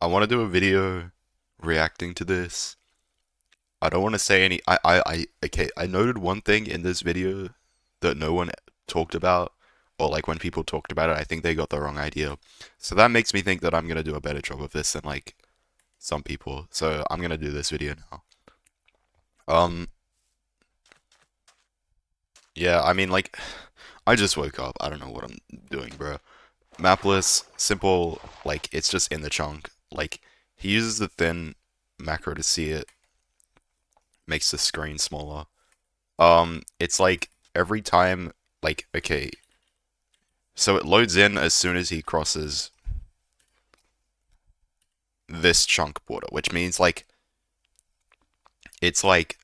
I want to do a video reacting to this. I don't want to say any. Okay. I noted one thing in this video that no one talked about, or like when people talked about it, I think they got the wrong idea. So that makes me think that I'm gonna do a better job of this than like some people. So I'm gonna do this video now. Um, yeah. I mean, like, I just woke up. I don't know what I'm doing, bro. Mapless, simple. Like, it's just in the chunk. Like, he uses the thin macro to see it. Makes the screen smaller. It's like every time, like, okay, so it loads in as soon as he crosses this chunk border, which means like it's like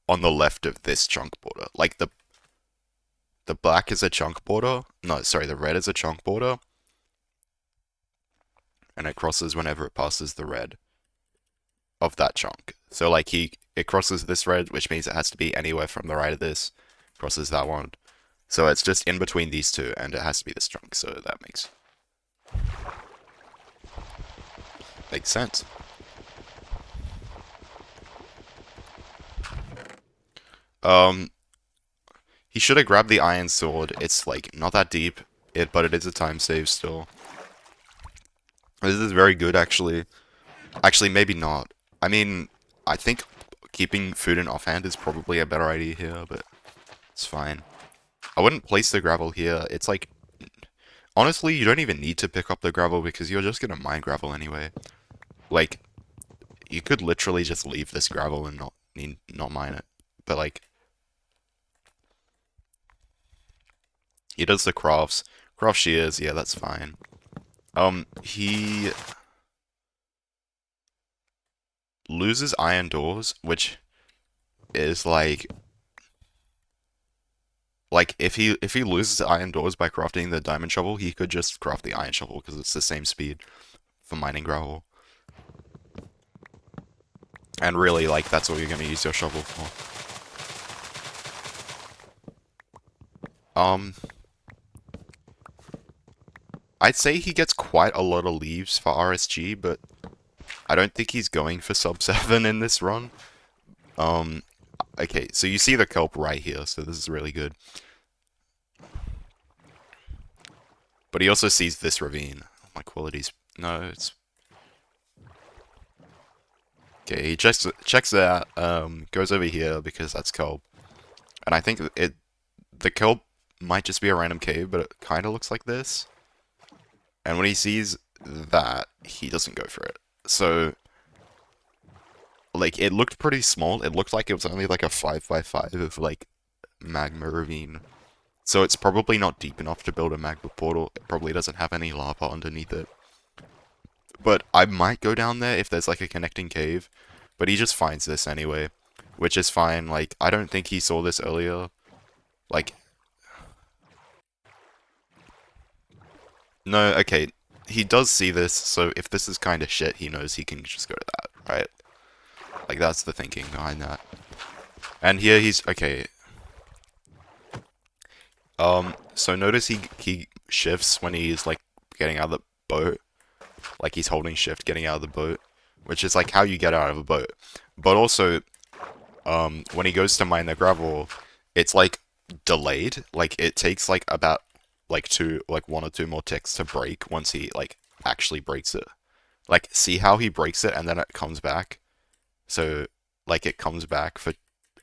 on the left of this chunk border. Like the black is a chunk border. No, sorry, the red is a chunk border, and it crosses whenever it passes the red of that chunk. So like it crosses this red, which means it has to be anywhere from the right of this, crosses that one. So it's just in between these two, and it has to be this chunk. So that makes sense. Um, he should have grabbed the iron sword. It's like not that deep, but it is a time save still. This is very good, actually. Actually, maybe not. I mean, I think keeping food in offhand is probably a better idea here, but it's fine. I wouldn't place the gravel here. It's like, honestly, you don't even need to pick up the gravel because you're just gonna mine gravel anyway. Like, you could literally just leave this gravel and not mine it. But like, he does the crafts. Craft shears, yeah, that's fine. He loses iron doors, which is like if he loses iron doors by crafting the diamond shovel, he could just craft the iron shovel because it's the same speed for mining gravel. And really, like that's what you're gonna use your shovel for. Um, I'd say he gets quite a lot of leaves for RSG, but I don't think he's going for sub 7 in this run. Okay, so you see the kelp right here, so this is really good. But he also sees this ravine. My quality's... No, it's... Okay, he checks that, goes over here because that's kelp. And I think the kelp might just be a random cave, but it kind of looks like this. And when he sees that, he doesn't go for it. So, like, it looked pretty small. It looked like it was only like a 5x5 of, like, magma ravine. So it's probably not deep enough to build a magma portal. It probably doesn't have any lava underneath it. But I might go down there if there's, like, a connecting cave. But he just finds this anyway, which is fine. Like, I don't think he saw this earlier. Like, no, okay, he does see this, so if this is kind of shit, he knows he can just go to that, right? Like, that's the thinking behind that. And here he's, okay. So notice he shifts when he's, like, getting out of the boat. Like, he's holding shift getting out of the boat, which is, like, how you get out of a boat. But also, when he goes to mine the gravel, it's, like, delayed. Like, it takes, like, about like one or two more ticks to break once he like actually breaks it. Like see how he breaks it and then it comes back. So like it comes back for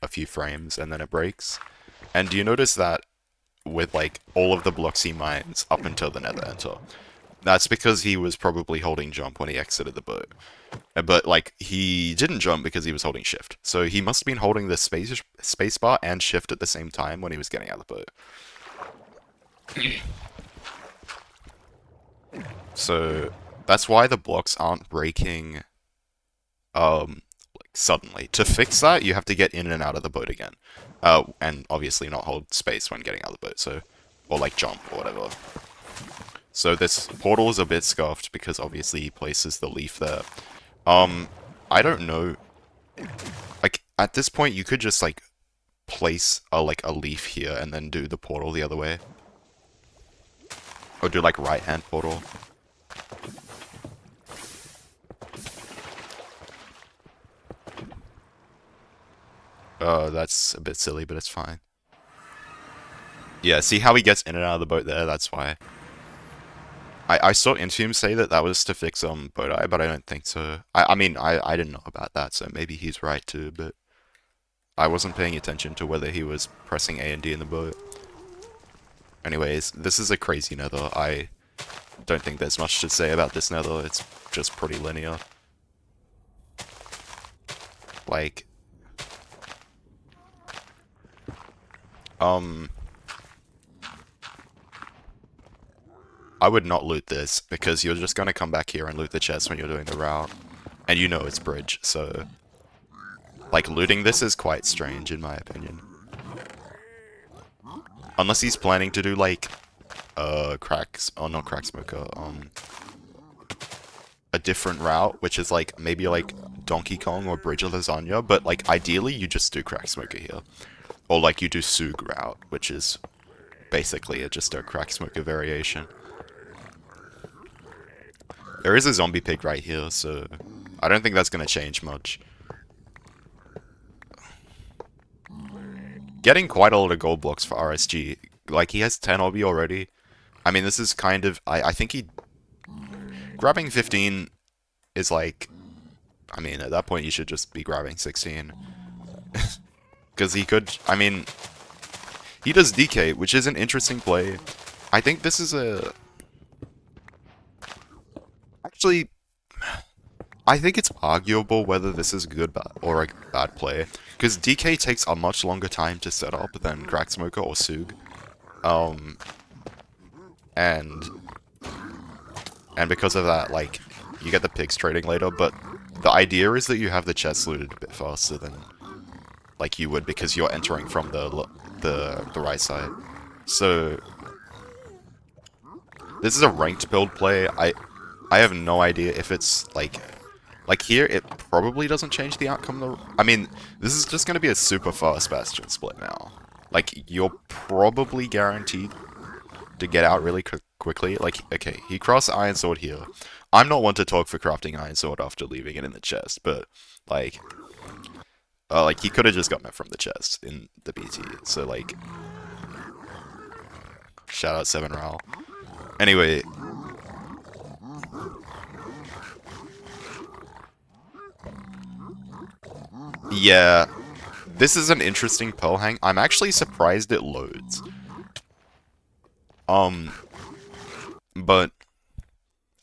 a few frames and then it breaks. And do you notice that with like all of the blocks he mines up until the nether enter? That's because he was probably holding jump when he exited the boat. But like he didn't jump because he was holding shift. So he must have been holding the space bar and shift at the same time when he was getting out of the boat. So that's why the blocks aren't breaking like suddenly. To fix that, you have to get in and out of the boat again. And obviously not hold space when getting out of the boat, so or like jump or whatever. So this portal is a bit scuffed because obviously he places the leaf there. I don't know. Like at this point you could just like place a leaf here and then do the portal the other way. Or do like right hand portal. That's a bit silly, but it's fine. Yeah, see how he gets in and out of the boat there? That's why. I saw Intium say that that was to fix boat eye, but I don't think so. I mean, I didn't know about that, so maybe he's right too, but I wasn't paying attention to whether he was pressing A and D in the boat. Anyways, this is a crazy nether. I don't think there's much to say about this nether. It's just pretty linear. Like, I would not loot this, because you're just gonna come back here and loot the chest when you're doing the route. And you know it's bridge, so... Like, looting this is quite strange, in my opinion. Unless he's planning to do, like, cracks... Oh, not crack smoker, a different route, which is, like, maybe, like, Donkey Kong or Bridge of Lasagna, but, like, ideally you just do crack smoker here. Or, like, you do Soog route, which is basically just a crack smoker variation. There is a zombie pig right here, so I don't think that's going to change much. Getting quite a lot of gold blocks for RSG. Like, he has 10 obby already. I mean, this is kind of... I think he... Grabbing 15 is like... I mean, at that point, you should just be grabbing 16. Because he could... I mean... He does DK, which is an interesting play. I think this is a... Actually, I think it's arguable whether this is good or a bad play, because DK takes a much longer time to set up than Crack Smoker or Soog. And because of that, like, you get the pigs trading later, but the idea is that you have the chest looted a bit faster than, like, you would, because you're entering from the right side. So, this is a ranked build play. I have no idea if it's, like here, it probably doesn't change the outcome. I mean, this is just going to be a super fast Bastion split now. Like, you're probably guaranteed to get out really quickly. Like, okay, he crossed Iron Sword here. I'm not one to talk for crafting Iron Sword after leaving it in the chest, but, like, he could have just gotten it from the chest in the BT. So, like, shout out 7 Ral. Anyway... Yeah, this is an interesting pearl hang. I'm actually surprised it loads. But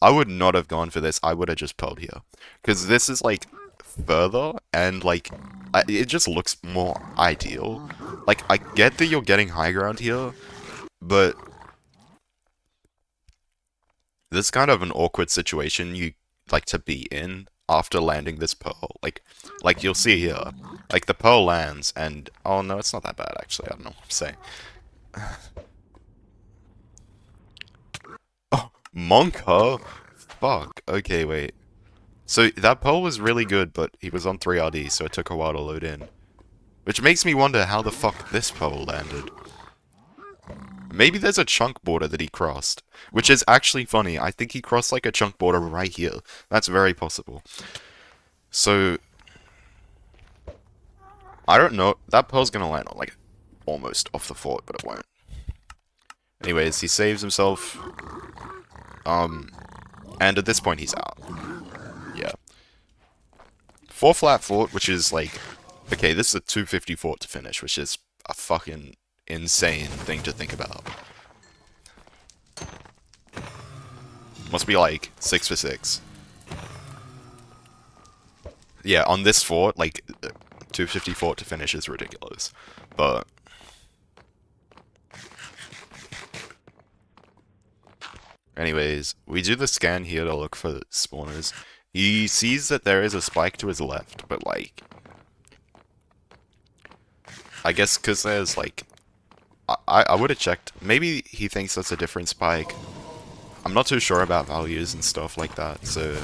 I would not have gone for this. I would have just pearled here. Because this is, like, further, and, like, it just looks more ideal. Like, I get that you're getting high ground here, but this is kind of an awkward situation you like to be in after landing this pearl. Like you'll see here, like the pearl lands, and oh no, it's not that bad actually. I don't know what I'm saying. Oh, Monka? Fuck. Okay, wait. So that pearl was really good, but he was on 3 RD, so it took a while to load in. Which makes me wonder how the fuck this pearl landed. Maybe there's a chunk border that he crossed, which is actually funny. I think he crossed like a chunk border right here. That's very possible. So, I don't know. That pearl's gonna land on, like, almost off the fort, but it won't. Anyways, he saves himself. And at this point, he's out. Yeah. 4 flat fort, which is, like... Okay, this is a 250 fort to finish, which is a fucking insane thing to think about. Must be, like, 6 for 6. Yeah, on this fort, like, 250 fort to finish is ridiculous. But... anyways, we do the scan here to look for spawners. He sees that there is a spike to his left, but, like... I guess because there's, like... I would have checked. Maybe he thinks that's a different spike. I'm not too sure about values and stuff like that, so...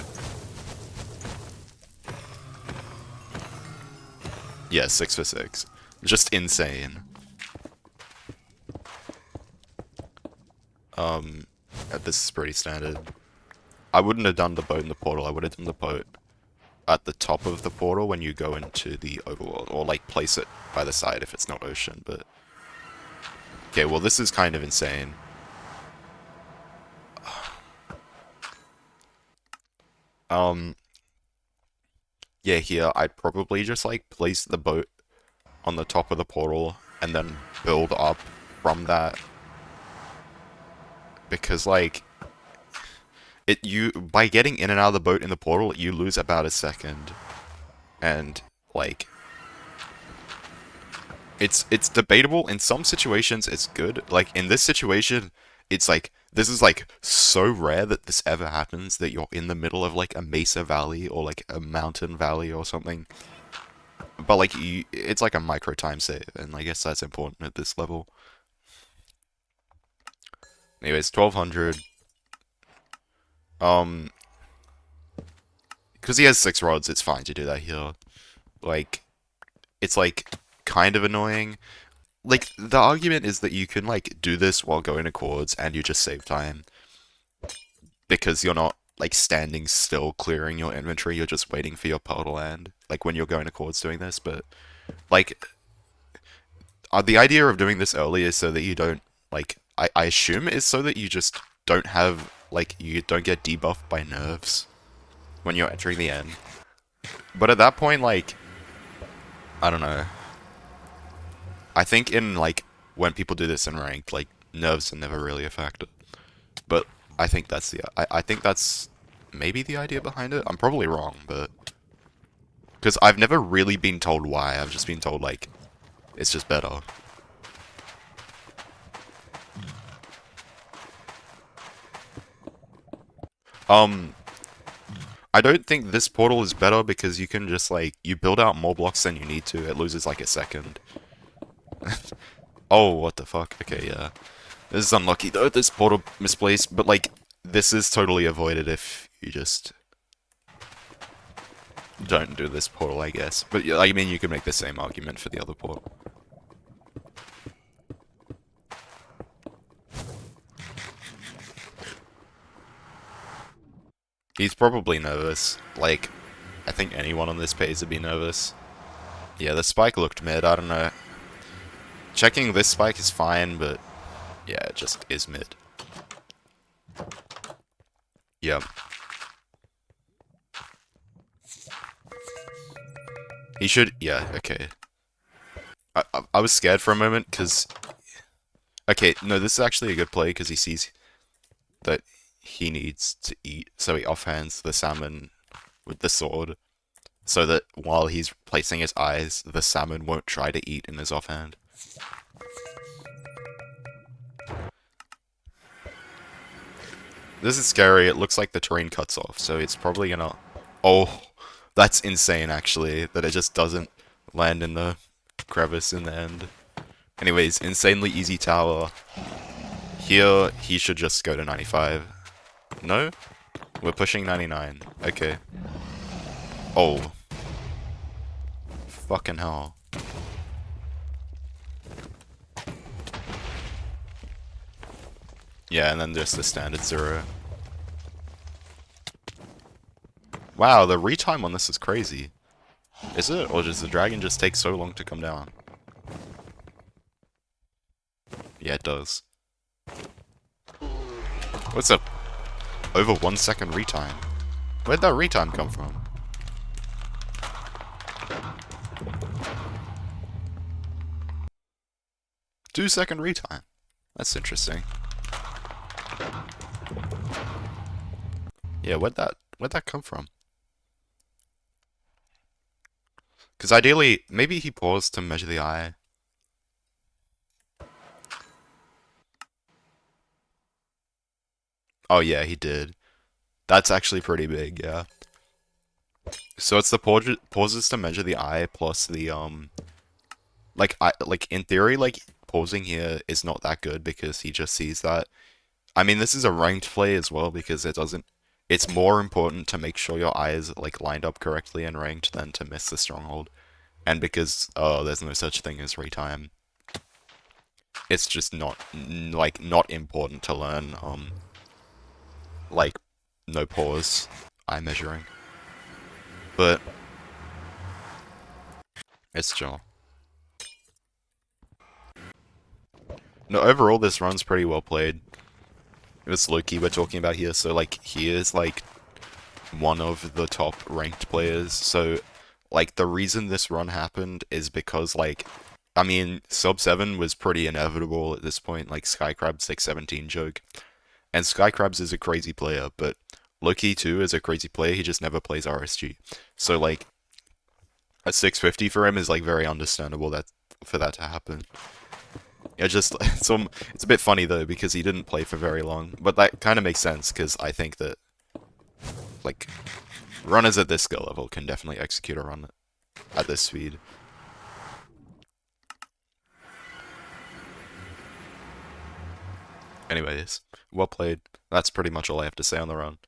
Yeah, 6 for 6. Just insane. This is pretty standard. I wouldn't have done the boat in the portal, I would have done the boat at the top of the portal when you go into the overworld, or like place it by the side if it's not ocean, but... Okay, well this is kind of insane. Yeah, here, I'd probably just like place the boat on the top of the portal and then build up from that. Because like, by getting in and out of the boat in the portal, you lose about a second. And like, it's debatable. In some situations, it's good. Like, in this situation, it's like, this is like so rare that this ever happens, that you're in the middle of like a mesa valley or like a mountain valley or something. But like, it's like a micro time save, and I guess that's important at this level. Anyways, 1200. Because he has 6 rods, it's fine to do that here. Like, it's like kind of annoying. Like, the argument is that you can like do this while going to coords and you just save time. Because you're not like standing still clearing your inventory, you're just waiting for your pearl to land. Like when you're going to coords doing this, but like the idea of doing this early is so that you don't like I assume is so that you just don't have like you don't get debuffed by nerves when you're entering the end. But at that point, like, I don't know. I think in like when people do this in ranked, like nerves are never really a factor. But I think that's I think that's maybe the idea behind it. I'm probably wrong, but because I've never really been told why. I've just been told like it's just better. I don't think this portal is better because you can just like you build out more blocks than you need to. It loses like a second. Oh, what the fuck? Okay, yeah. This is unlucky though, this portal misplaced, but like, this is totally avoided if you just don't do this portal, I guess. But I mean, you could make the same argument for the other portal. He's probably nervous. Like, I think anyone on this page would be nervous. Yeah, the spike looked mid, I don't know. Checking this spike is fine, but yeah, it just is mid. Yep. He should, yeah, okay. I was scared for a moment, because... Okay, no, this is actually a good play, because he sees that he needs to eat, so he offhands the salmon with the sword, so that while he's placing his eyes, the salmon won't try to eat in his offhand. This is scary, it looks like the terrain cuts off, so it's probably gonna... Oh, that's insane, actually, that it just doesn't land in the crevice in the end. Anyways, insanely easy tower. Here, he should just go to 95. No? We're pushing 99. Okay. Oh. Fucking hell. Yeah, and then just the standard 0. Wow, the retime on this is crazy. Is it? Or does the dragon just take so long to come down? Yeah, it does. What's up? Over 1 second retime. Where'd that retime come from? Two-second retime. That's interesting. Yeah, where'd that come from? Because ideally, maybe he paused to measure the eye. Oh yeah, he did. That's actually pretty big, yeah. So it's the pauses to measure the eye plus the like in theory, like pausing here is not that good because he just sees that. I mean, this is a ranked play as well because it doesn't. It's more important to make sure your eyes like lined up correctly in ranked than to miss the stronghold, and because there's no such thing as retime. It's just not not important to learn like no pause eye measuring. But it's chill. No, overall this run's pretty well played. It's lowkey we're talking about here, so like he is like one of the top ranked players. So like the reason this run happened is because like I mean sub 7 was pretty inevitable at this point, like Skycrab's 617 joke. And Skycrabs is a crazy player, but lowkey too is a crazy player, he just never plays RSG. So like a 650 for him is like very understandable that for that to happen. Yeah, just it's a bit funny though because he didn't play for very long, but that kind of makes sense because I think that like runners at this skill level can definitely execute a run at this speed. Anyways, well played. That's pretty much all I have to say on the run.